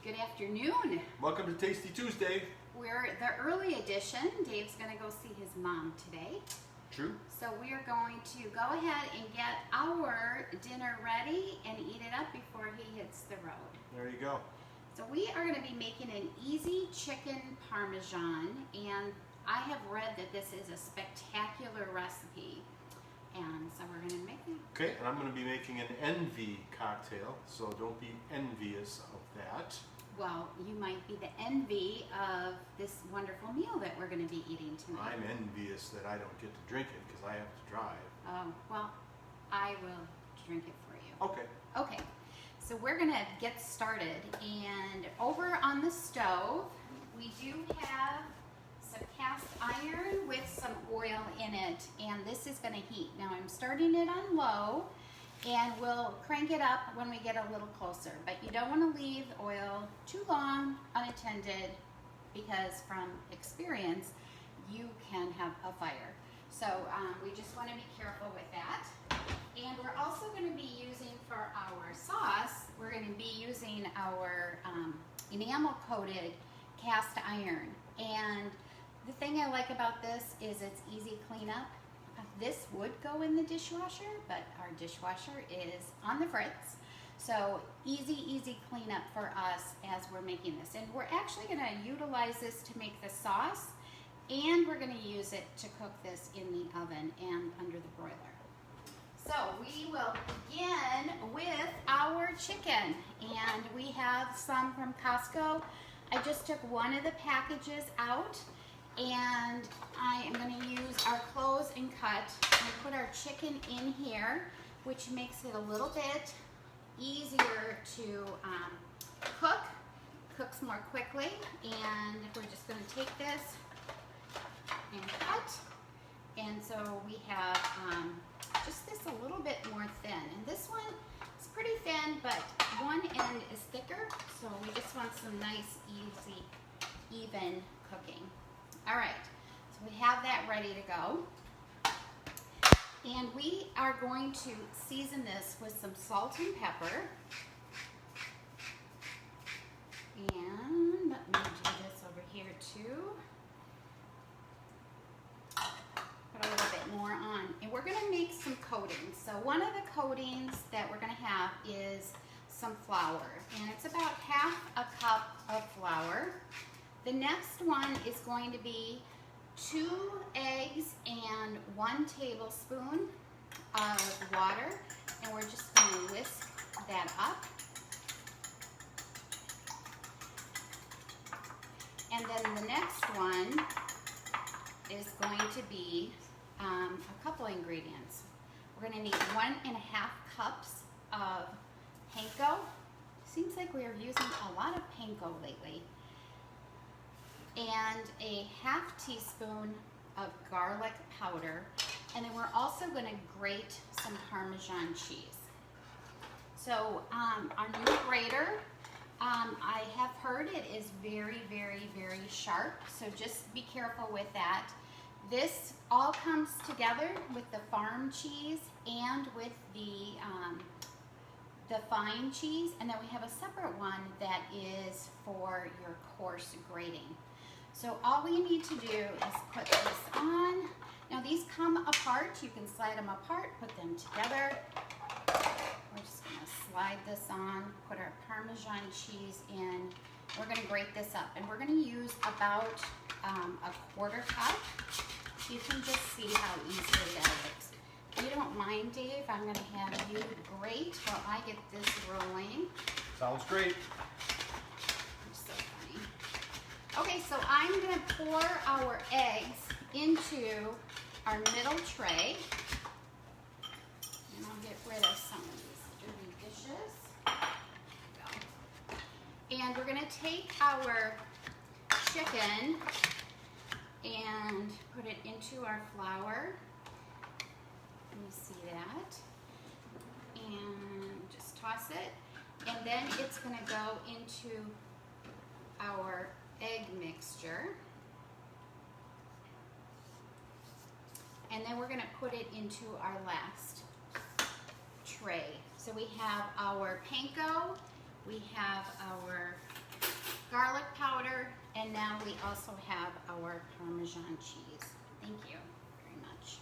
Good afternoon. Welcome to Tasty Tuesday. We're the early edition. Dave's going to go see his mom today. True. So we are going to go ahead and get our dinner ready and eat it up before he hits the road. There you go. So we are going to be making an easy chicken Parmesan, and I have read that this is a spectacular recipe. And so we're going to make it. Okay, and I'm going to be making an envy cocktail, so don't be envious of that. Well, you might be the envy of this wonderful meal that we're going to be eating tonight. I'm envious that I don't get to drink it because I have to drive. Oh, well, I will drink it for you. Okay. Okay, so we're going to get started. And over on the stove, we do have some cast iron with some oil in it, and this is going to heat. Now I'm starting it on low, and we'll crank it up when we get a little closer. But you don't want to leave the oil too long unattended, because from experience, you can have a fire. So we just want to be careful with that. And we're also going to be using for our sauce, we're going to be using our enamel coated cast iron. And the thing I like about this is it's easy cleanup. This would go in the dishwasher, but our dishwasher is on the fritz. So easy cleanup for us as we're making this. And we're actually going to utilize this to make the sauce, and we're going to use it to cook this in the oven and under the broiler. So we will begin with our chicken, and we have some from Costco. I just took one of the packages out, and I am going to use our close and cut and put our chicken in here, which makes it a little bit easier to cook, cooks more quickly. And we're just going to take this and cut, and so we have just this a little bit more thin, and this one is pretty thin, but one end is thicker, so we just want some nice, easy, even cooking. All right, so we have that ready to go. And we are going to season this with some salt and pepper. And let me do this over here too. Put a little bit more on. And we're going to make some coatings. So one of the coatings that we're going to have is some flour. And it's about half a cup of flour. The next one is going to be 2 eggs and 1 tablespoon of water, and we're just going to whisk that up. And then the next one is going to be a couple ingredients. We're going to need 1.5 cups of panko. Seems like we are using a lot of panko lately. And a half teaspoon of garlic powder, and then we're also going to grate some Parmesan cheese. So our new grater, I have heard it is very sharp, so just be careful with that. This all comes together with the farm cheese and with the fine cheese, and then we have a separate one that is for your coarse grating. So all we need to do is put this on. Now these come apart. You can slide them apart, put them together. We're just going to slide this on, put our Parmesan cheese in. We're going to grate this up, and we're going to use about a 1/4 cup. You can just see how easily that is. If you don't mind, Dave, I'm going to have you grate while I get this rolling. Sounds great. Okay, so I'm going to pour our eggs into our middle tray. And I'll get rid of some of these dirty dishes. There we go. And we're going to take our chicken and put it into our flour. Let me see that. And just toss it. And then it's going to go into our egg mixture, and then we're going to put it into our last tray. So we have our panko, we have our garlic powder, and now we also have our Parmesan cheese. Thank you very much.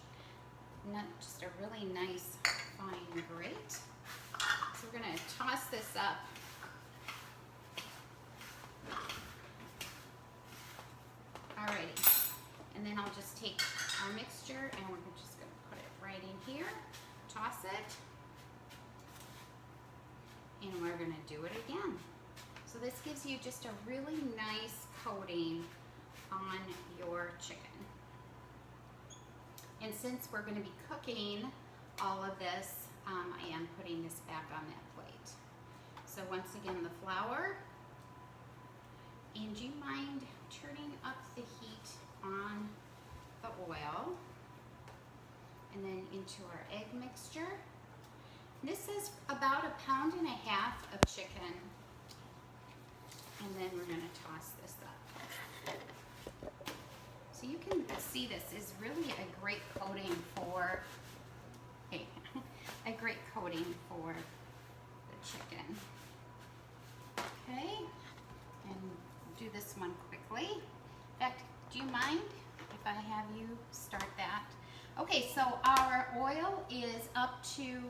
Just a really nice fine grate. So we're gonna toss this up. Alrighty, and then I'll just take our mixture and we're just gonna put it right in here, toss it, and we're gonna do it again. So this gives you just a really nice coating on your chicken. And since we're going to be cooking all of this, I am putting this back on that plate. So once again, the flour. And do you mind turning up the heat on the oil? And then into our egg mixture. This is about 1.5 pounds of chicken. And then we're going to toss this up. So you can see this is really a great coating for the chicken. Okay, and do this one quickly. In fact, do you mind if I have you start that? Okay, so our oil is up to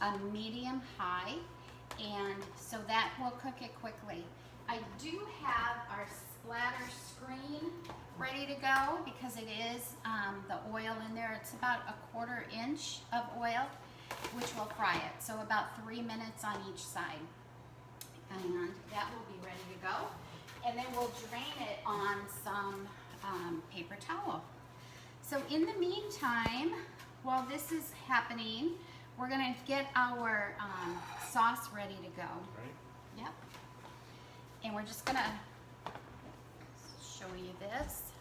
a medium high, and so that will cook it quickly. I do have our splatter screen ready to go because it is the oil in there. It's about 1/4 inch of oil, which will fry it. So about 3 minutes on each side. And that will be ready to go. And then we'll drain it on some paper towel. So in the meantime, while this is happening, we're gonna get our sauce ready to go. Right. Yep. And we're just gonna show you this.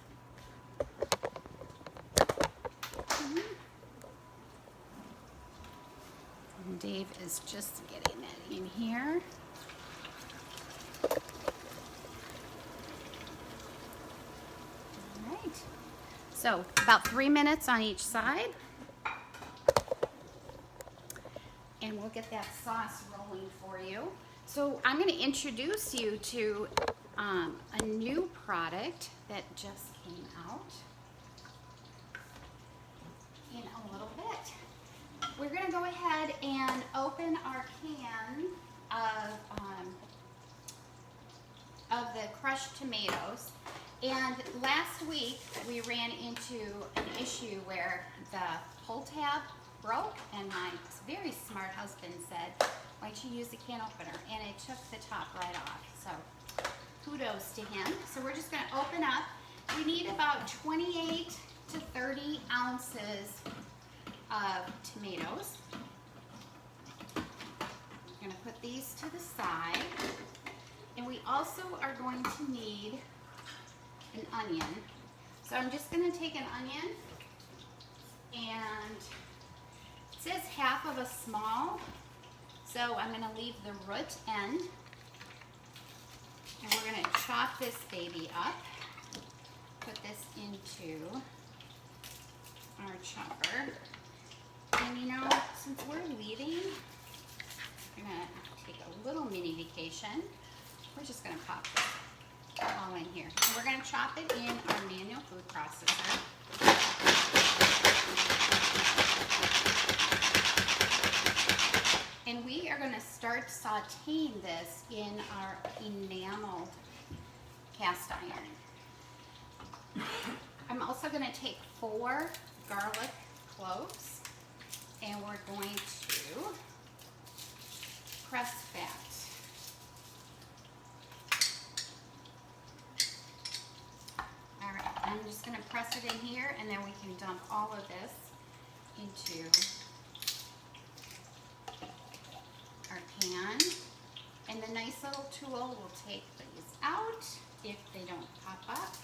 And Dave is just getting it in here. All right. So about 3 minutes on each side. And we'll get that sauce rolling for you. So I'm going to introduce you to a new product that just came out in a little bit. We're going to go ahead and open our can of the crushed tomatoes. And last week we ran into an issue where the pull tab broke, and my very smart husband said, "Why don't you use the can opener?" And it took the top right off. So kudos to him. So we're just going to open up. We need about 28 to 30 ounces of tomatoes. We're going to put these to the side. And we also are going to need an onion. So I'm just going to take an onion, and it says 1/2 of a small, so I'm going to leave the root end, and we're going to chop this baby up, put this into our chopper, and you know, since we're leaving, we're going to take a little mini vacation. We're just going to pop this all in here. And we're going to chop it in our manual food processor. And we are going to start sauteing this in our enamel cast iron. I'm also going to take 4 garlic cloves, and we're going to press that. I'm just going to press it in here, and then we can dump all of this into our pan. And the nice little tool will take these out if they don't pop up.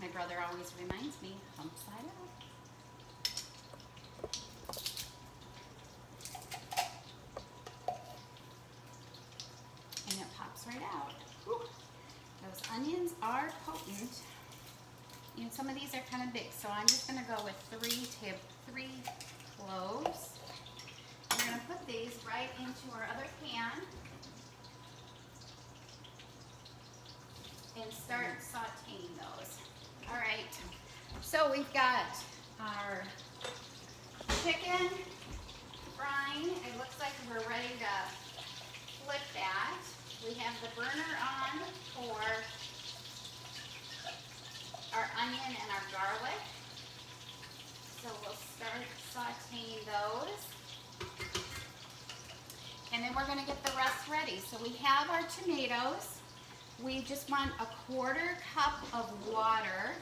My brother always reminds me, hump side out. And it pops right out. Whew. Those onions are potent. You know, some of these are kind of big, so I'm just going to go with 3 cloves. I'm going to put these right into our other pan. and start sauteing those. All right, so we've got our chicken frying. It looks like we're ready to flip that. We have the burner on for our onion and our garlic. So we'll start sauteing those. And then we're going to get the rest ready. So we have our tomatoes. We just want a 1/4 cup of water.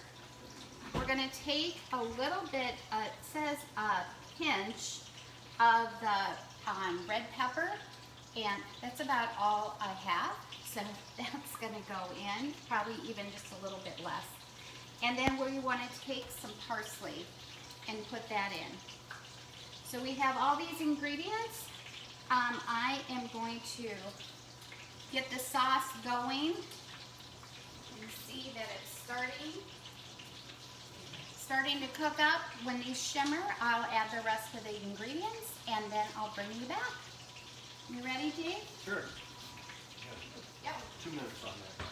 We're going to take a little bit, it says a pinch of the red pepper, and that's about all I have. So that's going to go in, probably even just a little bit less. And then we want to take some parsley and put that in. So we have all these ingredients. I am going to get the sauce going and see that it's starting to cook up. When these shimmer, I'll add the rest of the ingredients and then I'll bring you back. You ready, Dave? Sure. Yep. 2 minutes on that.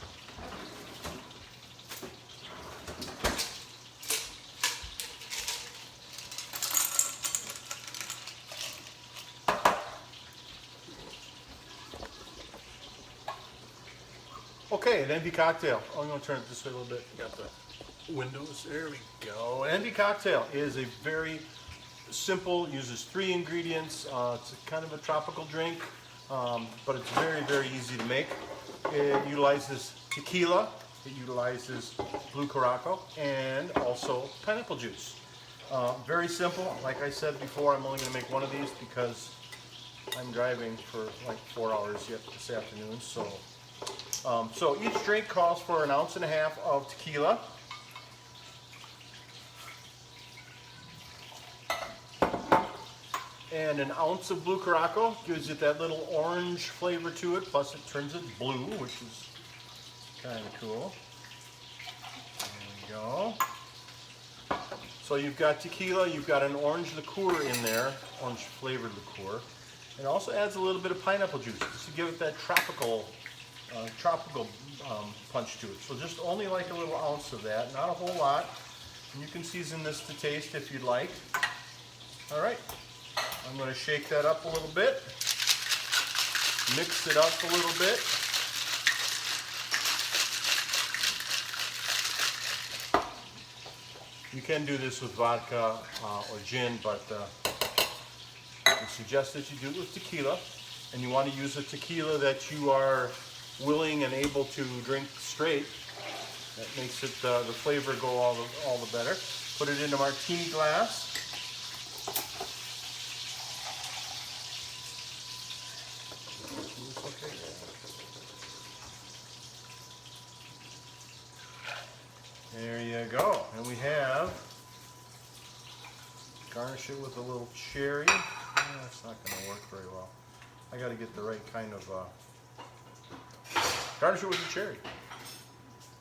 Okay, an envy cocktail. Oh, I'm going to turn it this way a little bit. Got the windows. There we go. An envy cocktail is a very simple, uses 3 ingredients. It's kind of a tropical drink, but it's very, very easy to make. It utilizes tequila, it utilizes blue curaçao, and also pineapple juice. Very simple. Like I said before, I'm only going to make one of these because I'm driving for like 4 hours yet this afternoon. So each drink calls for 1.5 ounces of tequila. And 1 ounce of blue curaçao gives it that little orange flavor to it, plus it turns it blue, which is kind of cool. There we go. So you've got tequila, you've got an orange liqueur in there, orange flavored liqueur. It also adds a little bit of pineapple juice just to give it that tropical punch to it. So just only like a little ounce of that, not a whole lot. And you can season this to taste if you'd like. All right, I'm going to shake that up a little bit, mix it up a little bit. You can do this with vodka or gin, but I suggest that you do it with tequila. And you want to use a tequila that you are willing and able to drink straight. That makes it the flavor go all the better. Put it in a martini glass. There you go. And we have, garnish it with a little cherry. That's not going to work very well. I got to get the right kind of, garnish it with a cherry.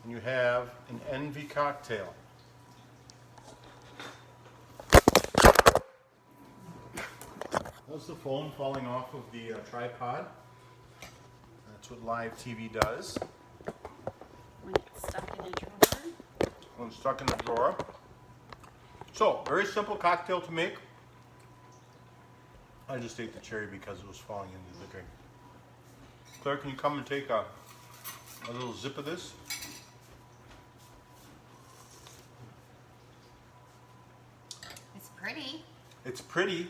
And you have an envy cocktail. That's the foam falling off of the tripod. That's what live TV does. When it's stuck in a drawer. When it's stuck in the drawer. So, very simple cocktail to make. I just ate the cherry because it was falling into the drink. Claire, can you come and take a little sip of this? It's pretty. It's pretty.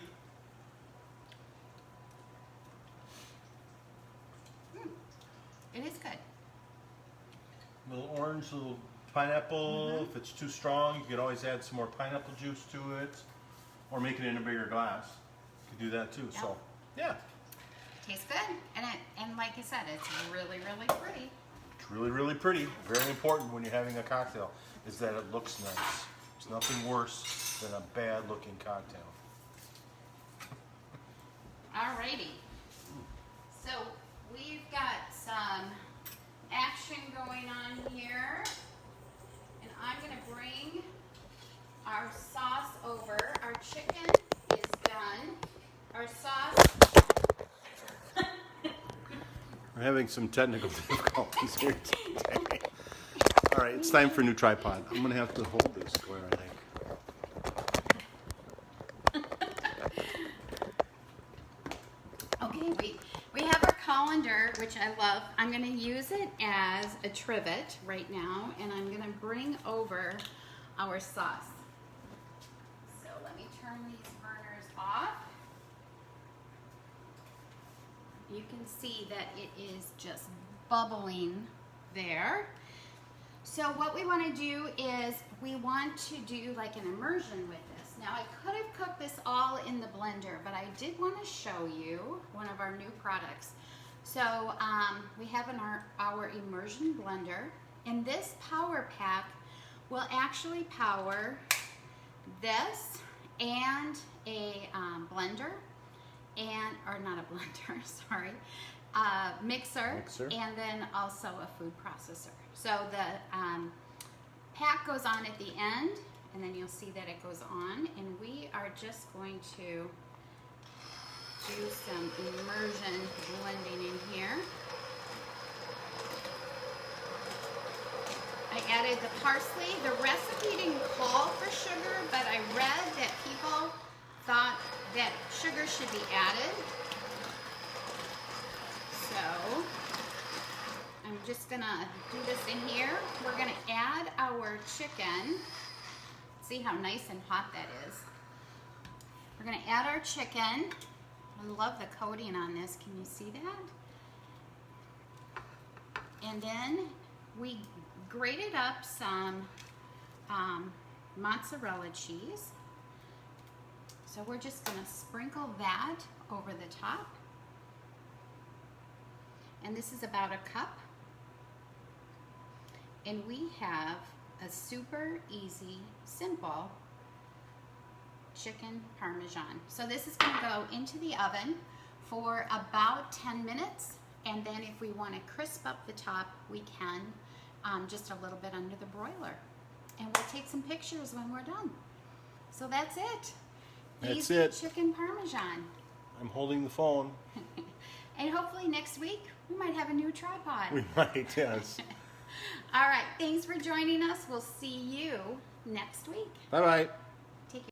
It is good. A little orange, a little pineapple. If it's too strong, you could always add some more pineapple juice to it, or make it in a bigger glass. You could do that too. Yeah. So, yeah. Tastes good, and like I said, it's really, really pretty. It's really, really pretty. Very important when you're having a cocktail is that it looks nice. There's nothing worse than a bad-looking cocktail. Alrighty. So we've got some action going on here, and I'm gonna bring our sauce over. Our chicken is done. Our sauce. We're having some technical difficulties here today. All right, it's time for a new tripod. I'm gonna have to hold this square, I think. Okay, we have our colander, which I love. I'm going to use it as a trivet right now, and I'm going to bring over our sauce. So let me turn these burners off. You can see that it is just bubbling there. So what we want to do is we want to do like an immersion with this. Now I could have cooked this all in the blender, but I did want to show you one of our new products. So we have our immersion blender, and this power pack will actually power this and a blender, or not a blender, sorry, mixer, and then also a food processor. So the pack goes on at the end, and then you'll see that it goes on, and we are just going to do some immersion blending in here. I added the parsley. The recipe didn't call for sugar, but I read that people thought that sugar should be added. So I'm just gonna do this in here. We're gonna add our chicken. See how nice and hot that is. We're gonna add our chicken. I love the coating on this. Can you see that? And then we grated up some mozzarella cheese. So we're just gonna sprinkle that over the top. And this is about a cup. And we have a super easy, simple chicken Parmesan. So this is gonna go into the oven for about 10 minutes. And then if we wanna crisp up the top, we can, just a little bit under the broiler. And we'll take some pictures when we're done. So that's it. That's Easy it. Chicken Parmesan. I'm holding the phone. And hopefully next week, we might have a new tripod. We might, yes. All right, thanks for joining us. We'll see you next week. Bye-bye.